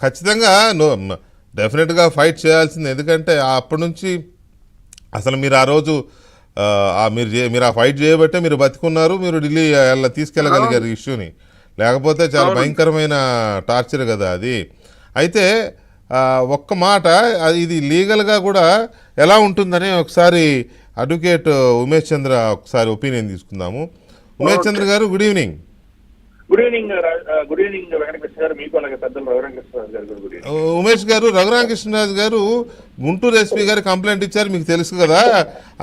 ఖచ్చితంగా డెఫినెట్గా ఫైట్ చేయాల్సింది. ఎందుకంటే అప్పటి నుంచి అసలు మీరు ఆ రోజు మీరు ఆ ఫైట్ చేయబట్టే మీరు బతికున్నారు, మీరు ఢిల్లీ తీసుకెళ్ళగలిగారు ఇష్యూని. లేకపోతే చాలా భయంకరమైన టార్చర్ కదా అది. అయితే ఒక్క మాట, ఇది లీగల్గా కూడా ఎలా ఉంటుందని ఒకసారి అడ్వకేట్ ఉమేష్ చంద్ర ఒకసారి ఒపీనియన్ తీసుకుందాము. ఉమేష్ చంద్ర గారు, good evening. Good evening. Good evening Venkatakrishna గారు, మీకు అలాగే పెద్దలు రఘురామకృష్ణరాజు గారు. Good evening. ఉమేష్ గారు, రఘురామకృష్ణరాజు గారు గుంటూరు ఎస్పీ గారు కంప్లైంట్ ఇచ్చారు, మీకు తెలుసు కదా.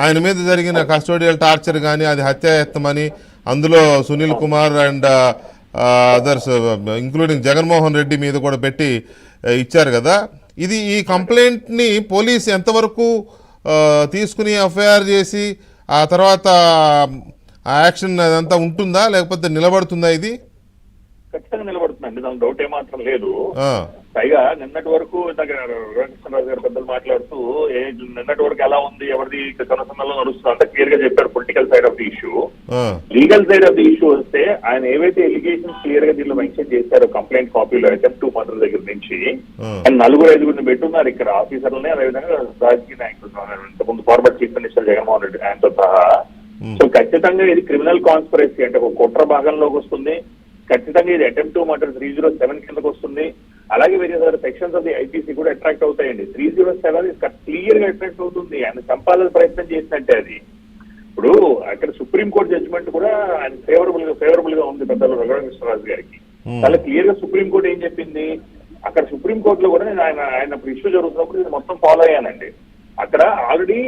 ఆయన మీద జరిగిన కస్టోడియల్ టార్చర్ కానీ అది హత్యాయత్నమని, అందులో Sunil Kumar and others including Jaganmohan Reddy మీద కూడా పెట్టి ఇచ్చారు కదా. ఈ కంప్లైంట్ని పోలీస్ ఎంతవరకు తీసుకుని ఎఫ్ఐఆర్ చేసి ఆ తర్వాత యాక్షన్ అదంతా ఉంటుందా, లేకపోతే నిలబడుతుందా? ఇది ఖచ్చితంగా నిలబడుతుందండి, దాని డౌట్ ఏమాత్రం లేదు. పైగా నిన్నటి వరకు రఘురామకృష్ణరాజు గారు పెద్దలు మాట్లాడుతూ నిన్నటి వరకు ఎలా ఉంది, ఎవరిది కనసంలో నడుస్తుంది అంతా క్లియర్ గా చెప్పారు. Political side of the issue, legal side of the issue వస్తే ఆయన ఏవైతే ఎలిగేషన్స్ క్లియర్ గా దీనిలో మెన్షన్ చేశారో కంప్లైంట్ కాపీలో అటెంప్ట్ టు మర్డర్ దగ్గర నుంచి, ఆయన 4-5 పెట్టున్నారు ఇక్కడ ఆఫీసర్లని, అదేవిధంగా రాజకీయ నాయకులు, ఇంతకుముందు forward chief minister Jaganmohan Reddy ఆయనతో సహా. సో ఖచ్చితంగా ఇది క్రిమినల్ కాన్స్పిరసీ అంటే ఒక కుట్ర భాగంలోకి వస్తుంది. ఖచ్చితంగా ఇది అటెంప్ట్ టు మర్డర్ 307 కిందకు వస్తుంది. అలాగే వేరే సెక్షన్స్ ఆఫ్ ది ఐపీసీ కూడా అట్రాక్ట్ అవుతాయండి. 307 క్లియర్ గా అట్రాక్ట్ అవుతుంది. ఆయన చంపాలని ప్రయత్నం చేసినట్టే అది. ఇప్పుడు అక్కడ సుప్రీంకోర్టు జడ్జిమెంట్ కూడా ఆయన ఫేవరబుల్ గా ఉంది పెద్దలు రఘురామకృష్ణరాజు గారికి. చాలా క్లియర్ గా సుప్రీంకోర్టు ఏం చెప్పింది, అక్కడ సుప్రీంకోర్టులో కూడా నేను ఆయన ఇష్యూ జరుగుతున్నప్పుడు నేను మొత్తం ఫాలో అయ్యానండి. అక్కడ ఆల్రెడీ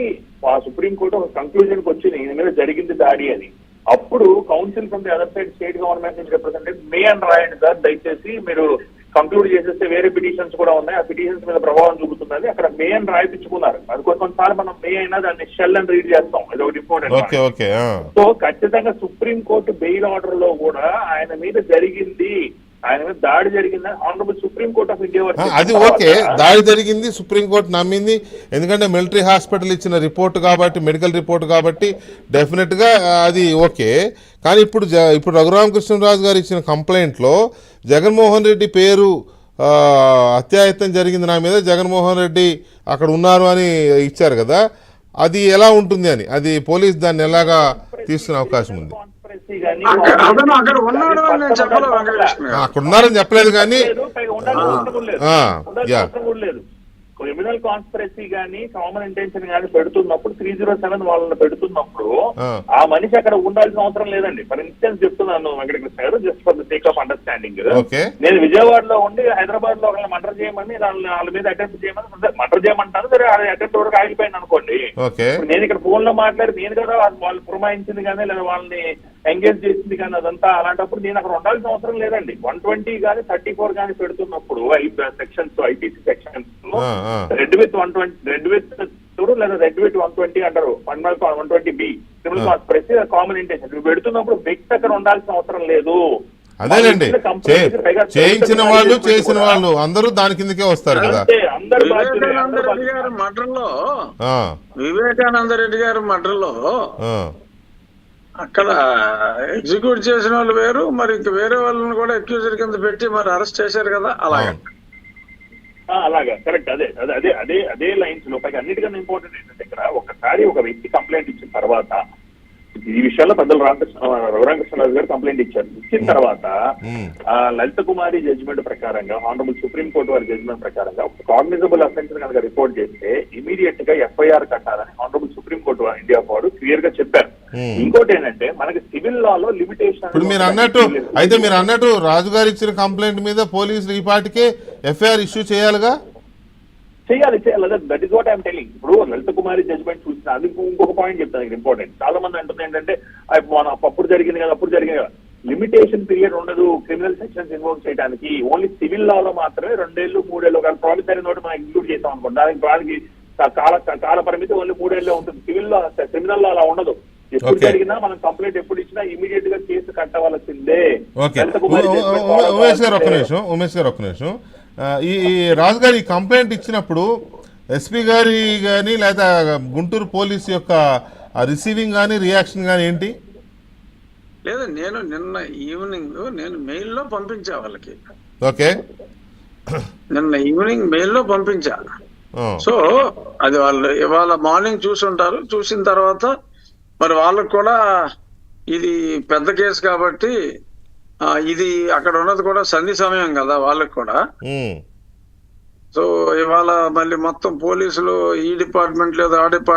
ఆ సుప్రీంకోర్టు ఒక కంక్లూజన్ కి వచ్చింది ఈయన మీద జరిగింది దాడి అని. అప్పుడు council from the other side state government నుంచి రిప్రజెంటేటివ్ మే అని రాయండి సార్, దయచేసి మీరు కంక్లూడ్ చేసేస్తే వేరే పిటిషన్స్ కూడా ఉన్నాయి, ఆ పిటిషన్స్ మీద ప్రభావం చూపుతున్నది, అక్కడ మే అని రాయిపించుకున్నారు. అది కొన్నిసార్లు మనం మే అయినా దాన్ని షెల్ అని రీడ్ చేస్తాం, అది ఒకటి ఇంపార్టెంట్. సో ఖచ్చితంగా సుప్రీంకోర్టు బెయిల్ ఆర్డర్ లో కూడా ఆయన మీద జరిగింది, ఆయన మీద దాడి జరిగిందని ఆనరబుల్ సుప్రీంకోర్టు ఆఫ్ ఇండియా అది ఓకే, దాడి జరిగింది సుప్రీంకోర్టు నమ్మింది. ఎందుకంటే మిలిటరీ హాస్పిటల్ ఇచ్చిన రిపోర్ట్ కాబట్టి, మెడికల్ రిపోర్ట్ కాబట్టి డెఫినెట్ గా అది ఓకే. కానీ ఇప్పుడు రఘురామకృష్ణరాజు గారు ఇచ్చిన కంప్లైంట్లో జగన్మోహన్ రెడ్డి పేరు హత్యాయత్నం జరిగింది నా మీద, జగన్మోహన్ రెడ్డి అక్కడ ఉన్నారు అని ఇచ్చారు కదా. అది ఎలా ఉంటుంది అని, అది పోలీస్ దాన్ని ఎలాగా తీసుకునే అవకాశం ఉంది? అక్కడ ఉన్నారని చెప్పలేదు కానీ క్రిమినల్ కాన్స్పిరసీ గానీ కామన్ ఇంటెన్షన్ గానీ పెడుతున్నప్పుడు 307 వాళ్ళని పెడుతున్నప్పుడు ఆ మనిషి అక్కడ ఉండాల్సిన అవసరం లేదండి. ఫర్ ఇన్స్టెన్స్ చెప్తున్నాను వెంకటకృష్ణ గారు, just for the sake of understanding. నేను విజయవాడలో ఉండి హైదరాబాద్ లో ఒకళ్ళని మర్డర్ చేయమని వాళ్ళ మీద అటెంప్ట్ చేయమని మర్డర్ చేయమంటాను, సరే అటెంప్ట్ వరకు ఆగిపోయింది అనుకోండి. నేను ఇక్కడ ఫోన్ లో మాట్లాడి నేను కదా వాళ్ళు పురమాయించింది కానీ లేదా వాళ్ళని ఎంగేజ్ చేసింది కానీ అదంతా, అలాంటప్పుడు నేను అక్కడ ఉండాల్సిన అవసరం లేదండి. 120 కానీ 34 కానీ పెడుతున్నప్పుడు sections, IPC sections read with 2 లేదా రెడ్ విత్ 120 అంటారు, 120B criminal conspiracy common intention. నువ్వు పెడుతున్నప్పుడు వ్యక్తి అక్కడ ఉండాల్సిన అవసరం లేదు. అదేనండి, చేయించిన వాళ్ళు చేసిన వాళ్ళు అందరూ దాని కిందకే వస్తారు కదా. వివేకానంద రెడ్డి గారు మర్డర్లో అక్కడ ఎగ్జిక్యూట్ చేసిన వాళ్ళు వేరు, మరి ఇంక వేరే వాళ్ళని కూడా అక్యూజర్ కింద పెట్టి మరి అరెస్ట్ చేశారు కదా. అలాగా కరెక్ట్. అదే లైన్స్ లో పైగా అన్నిటికన్నా ఇంపార్టెంట్ ఏంటంటే ఇక్కడ ఒకసారి ఒక వ్యక్తి కంప్లైంట్ ఇచ్చిన తర్వాత, ఈ విషయాల్లో పెద్దలు రఘురామకృష్ణరాజు గారు కంప్లైంట్ ఇచ్చారు. ఇచ్చిన తర్వాత లలిత కుమారి జడ్జిమెంట్ ప్రకారంగా, ఆనరబుల్ సుప్రీంకోర్టు వారి జడ్జిమెంట్ ప్రకారంగా కాగ్నిజబుల్ అఫెన్స్ కనుక రిపోర్ట్ చేస్తే ఇమీడియట్ గా ఎఫ్ఐఆర్ కట్టాలని ఆనరబుల్ సుప్రీంకోర్టు ఇండియా వారు క్లియర్ గా చెప్పారు. ఇంకోటి ఏంటంటే మనకి సివిల్ లాలో లిమిటేషన్. ఇప్పుడు మీరు అన్నట్టు రాజుగారు ఇచ్చిన కంప్లైంట్ మీద పోలీసులు ఈ పాటికే ఎఫ్ఐఆర్ ఇష్యూ చేయాలిగా. చేయాలి. That is what I'm telling. ఇప్పుడు లలిత కుమారి జడ్జిమెంట్ చూసిన అది ఇంకొక పాయింట్ చెప్తాను ఇంపార్టెంట్. చాలా మంది అంటుంది ఏంటంటే అప్పుడు జరిగింది కదా, లిమిటేషన్ పీరియడ్ ఉండదు క్రిమినల్ సెక్షన్స్ ఇన్వోల్వ్ చేయడానికి. ఓన్లీ సివిల్ లాలో మాత్రమే 2 ఏళ్ళు 3 ఏళ్ళు ఒక ప్రామిసరీ నోట్ మనం ఇంక్లూడ్ చేస్తాం అనుకోండి, దానికి కాల పరిమితి ఓన్లీ 3 ఏళ్ళే ఉంటుంది. సివిల్ లా, క్రిమినల్ లా అలా ఉండదు. ఎప్పుడు జరిగినా మనం కంప్లైంట్ ఎప్పుడు ఇచ్చినా ఇమీడియట్ గా కేసు కట్టవలసిందే. ఉమేష్ గారు ఒక్క నిమిషం. ఈ రాజుగారి కంప్లైంట్ ఇచ్చినప్పుడు ఎస్పీ గారి కానీ లేదా గుంటూరు పోలీస్ యొక్క రిసీవింగ్ కానీ రియాక్షన్ కానీ ఏంటి? లేదు, నేను నిన్న ఈవినింగ్ నేను మెయిల్లో పంపించా వాళ్ళకి. ఓకే, నిన్న ఈవినింగ్ మెయిల్లో పంపించా. ఆ, సో అది వాళ్ళు ఇవాళ మార్నింగ్ చూసుంటారు. చూసిన తర్వాత మరి వాళ్ళకు కూడా ఇది పెద్ద కేసు కాబట్టి ఇది అక్కడ ఉన్నది కూడా సంధి సమయం కదా వాళ్ళకి కూడా. ఉమ్. సో ఇవాళ మళ్ళీ మొత్తం పోలీసులు ఈ డిపార్ట్మెంట్ లేదు ఆ డిపార్ట్మెంట్